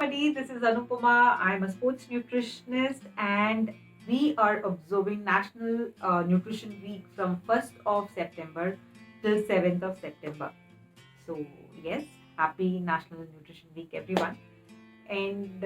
Everybody, this is Anupama. I'm a sports nutritionist and we are observing National Nutrition Week from 1st of September till 7th of September. So, yes, happy National Nutrition Week, everyone. And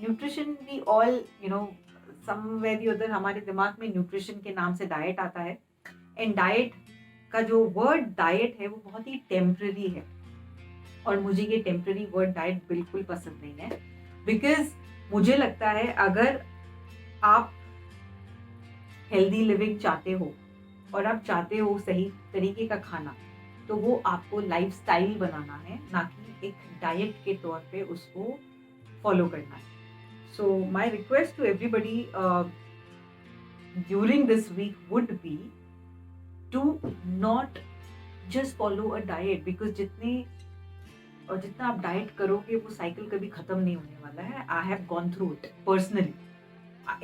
nutrition, we all, somewhere the other हमारे दिमाग में nutrition के नाम से diet आता है and diet का जो वर्ड डाइट है वो बहुत ही टेम्पररी है और मुझे ये टेम्पररी वर्ड डाइट बिल्कुल पसंद नहीं है बिकॉज मुझे लगता है अगर आप हेल्दी लिविंग चाहते हो और आप चाहते हो सही तरीके का खाना तो वो आपको लाइफस्टाइल बनाना है ना कि एक डाइट के तौर पे उसको फॉलो करना है so my request to everybody during this week would be to not just follow a diet because जितना आप डाइट करोगे वो साइकिल कभी खत्म नहीं होने वाला है I have gone through it personally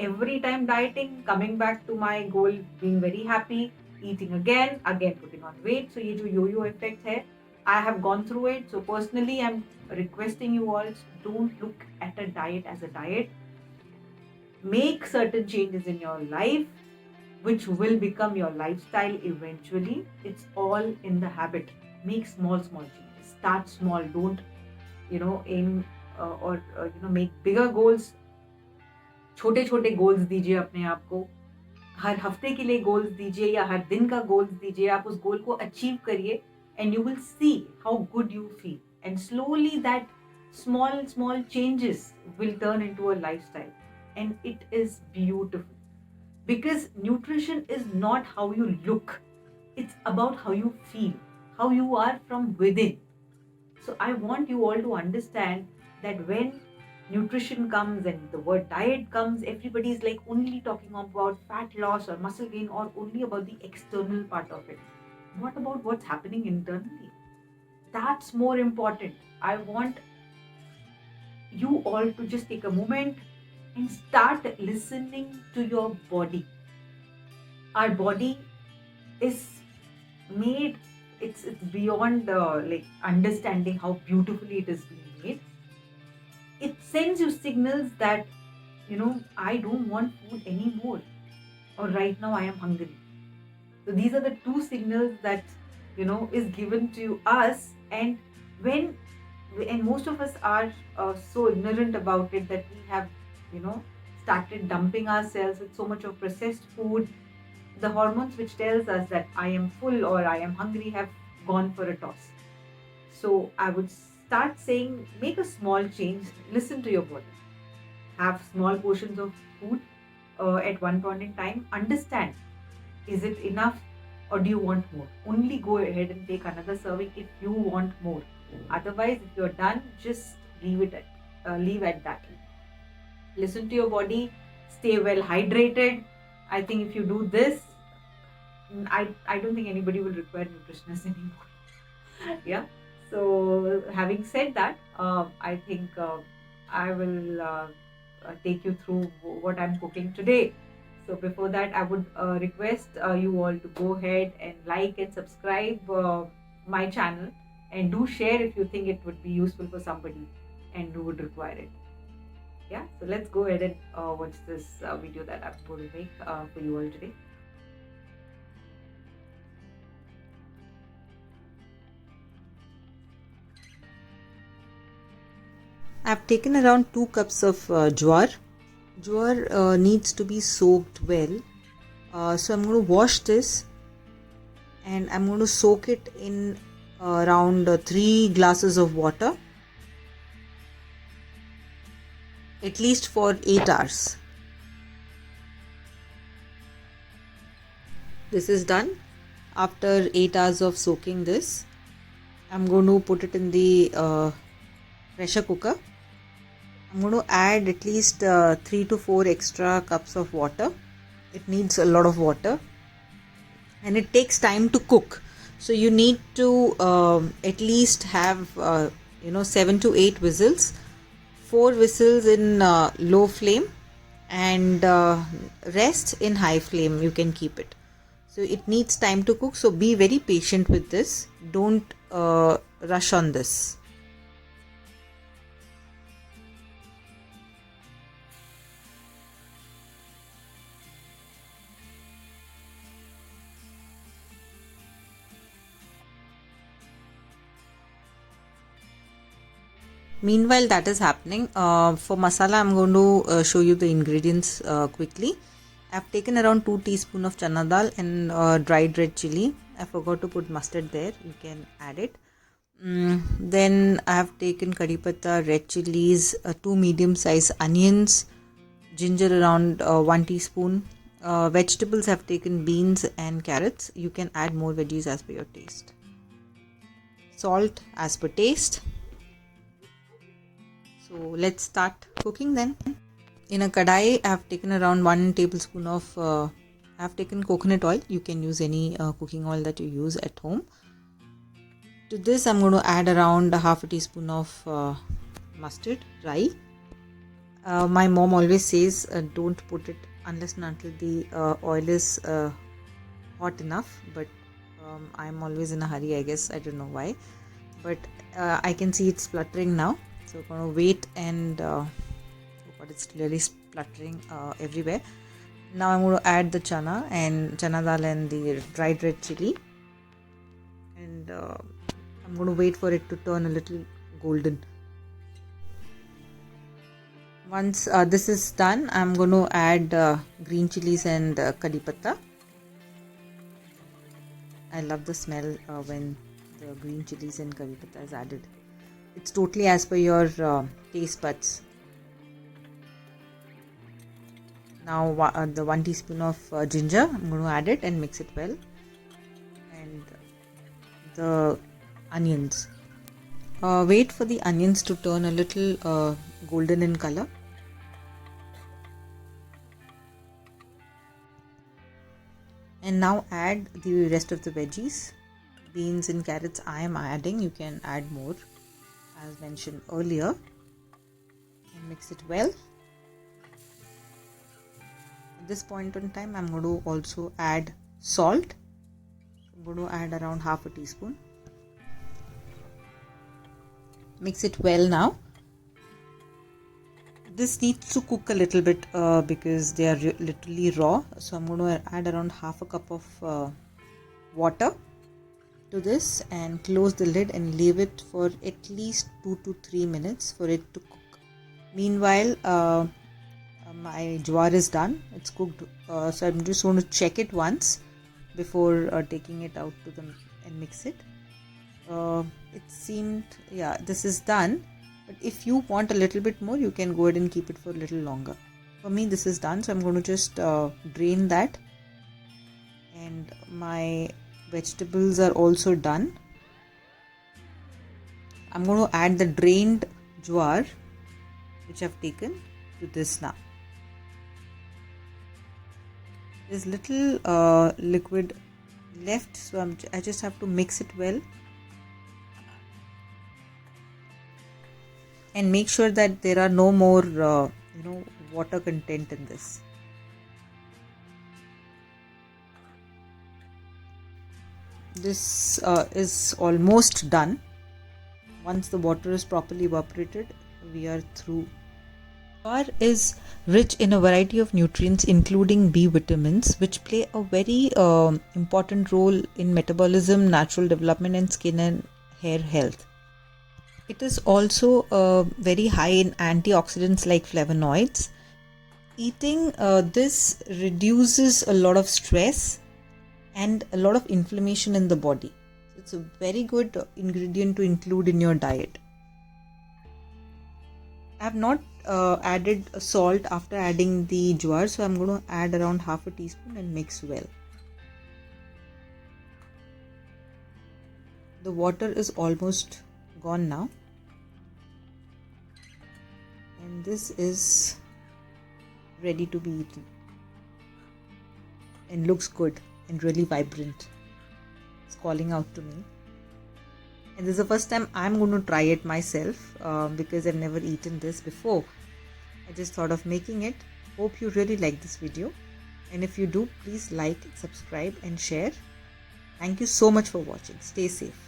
every time dieting coming back to my goal being very happy eating again putting on weight so ये जो yo-yo effect है I have gone through it so personally I'm requesting you all don't look at a diet as a diet make certain changes in your life which will become your lifestyle eventually it's all in the habit make small changes start small don't aim or make bigger goals छोटे छोटे goals दीजिए अपने आप को हर हफ्ते के लिए goals दीजिए या हर दिन का गोल्स दीजिए आप उस गोल को अचीव करिए and you will see how good you feel and slowly that small changes will turn into a lifestyle and it is beautiful because nutrition is not how you look it's about how you feel how you are from within so I want you all to understand that when nutrition comes and the word diet comes everybody is like only talking about fat loss or muscle gain or only about the external part of it what about what's happening internally that's more important I want you all to just take a moment and start listening to your body our body is made it's beyond like understanding how beautifully it is being made it sends you signals that I don't want food anymore or right now I am hungry so these are the two signals that is given to us and when and most of us are so ignorant about it that we have started dumping ourselves with so much of processed food the hormones which tells us that I am full or I am hungry have gone for a toss so I would start saying, make a small change, listen to your body. Have small portions of food at one point in time. Understand, is it enough or do you want more? Only go ahead and take another serving if you want more. Otherwise, if you're done, just leave at that. Listen to your body, stay well hydrated. I think if you do this, I don't think anybody will require nutritionists anymore. Yeah. So having said that, I think I will take you through what I'm cooking today. So before that, I would request you all to go ahead and like and subscribe my channel and do share if you think it would be useful for somebody and who would require it. Yeah, so let's go ahead and watch this video that I'm going to make for you all today. I've taken around 2 cups of jowar. Jowar needs to be soaked well. So I'm going to wash this and I'm going to soak it in around 3 glasses of water. At least for 8 hours. This is done. After 8 hours of soaking this, I'm going to put it in the pressure cooker. I'm going to add at least 3 to 4 extra cups of water. It needs a lot of water and it takes time to cook. So you need to at least have 7 to 8 whistles. 4 whistles in low flame and rest in high flame. You can keep it. So it needs time to cook. So be very patient with this. Don't rush on this. Meanwhile that is happening, for masala I'm going to show you the ingredients quickly. I've taken around 2 teaspoons of chana dal and dried red chili. I forgot to put mustard there, you can add it. Then I have taken curry patta, red chilies, 2 medium sized onions, ginger around 1 teaspoon. Vegetables have taken beans and carrots. You can add more veggies as per your taste. Salt as per taste. So let's start cooking then. In a kadai, I have taken around 1 tablespoon of I have taken coconut oil. You can use any cooking oil that you use at home. To this, I'm going to add around half a teaspoon of mustard, rye. My mom always says don't put it unless and until the oil is hot enough, but I'm always in a hurry, I guess. I don't know why, but I can see it's spluttering now, so I'm going to wait and but it's clearly spluttering everywhere. Now I'm going to add the chana dal and the dried red chili, and I'm going to wait for it to turn a little golden. Once this is done, I'm going to add green chilies and curry patta. I love the smell when the green chilies and curry patta is added. It's totally as per your taste buds. Now the 1 teaspoon of ginger, I'm going to add it and mix it well. And the onions. Wait for the onions to turn a little golden in color. And now add the rest of the veggies. Beans and carrots I am adding. You can add more as mentioned earlier. And mix it well. At this point in time, I'm going to also add salt. I'm going to add around half a teaspoon. Mix it well now. This needs to cook a little bit because they are literally raw. So I'm going to add around half a cup of water to this and close the lid and leave it for at least 2 to 3 minutes for it to cook. Meanwhile, my jowar is done. It's cooked. So I'm just going to check it once before taking it out to them and mix it. It seemed, yeah, this is done. But if you want a little bit more, you can go ahead and keep it for a little longer. For me, this is done. So I'm going to just drain that. And my vegetables are also done. I'm going to add the drained jowar, which I've taken, to this now. There's little liquid left, so I just have to mix it well. And make sure that there are no more, water content in this. This is almost done. Once the water is properly evaporated, we are through. Jowar is rich in a variety of nutrients, including B vitamins, which play a very important role in metabolism, natural development, and skin and hair health. It is also very high in antioxidants like flavonoids. Eating this reduces a lot of stress and a lot of inflammation in the body. It's a very good ingredient to include in your diet. I have not added salt after adding the jowar, so I'm going to add around half a teaspoon and mix well. The water is almost gone now, and this is ready to be eaten and looks good and really vibrant. It's calling out to me, and this is the first time I'm going to try it myself because I've never eaten this before. I just thought of making it. Hope you really like this video, and if you do, please like, subscribe and share. Thank you so much for watching. Stay safe.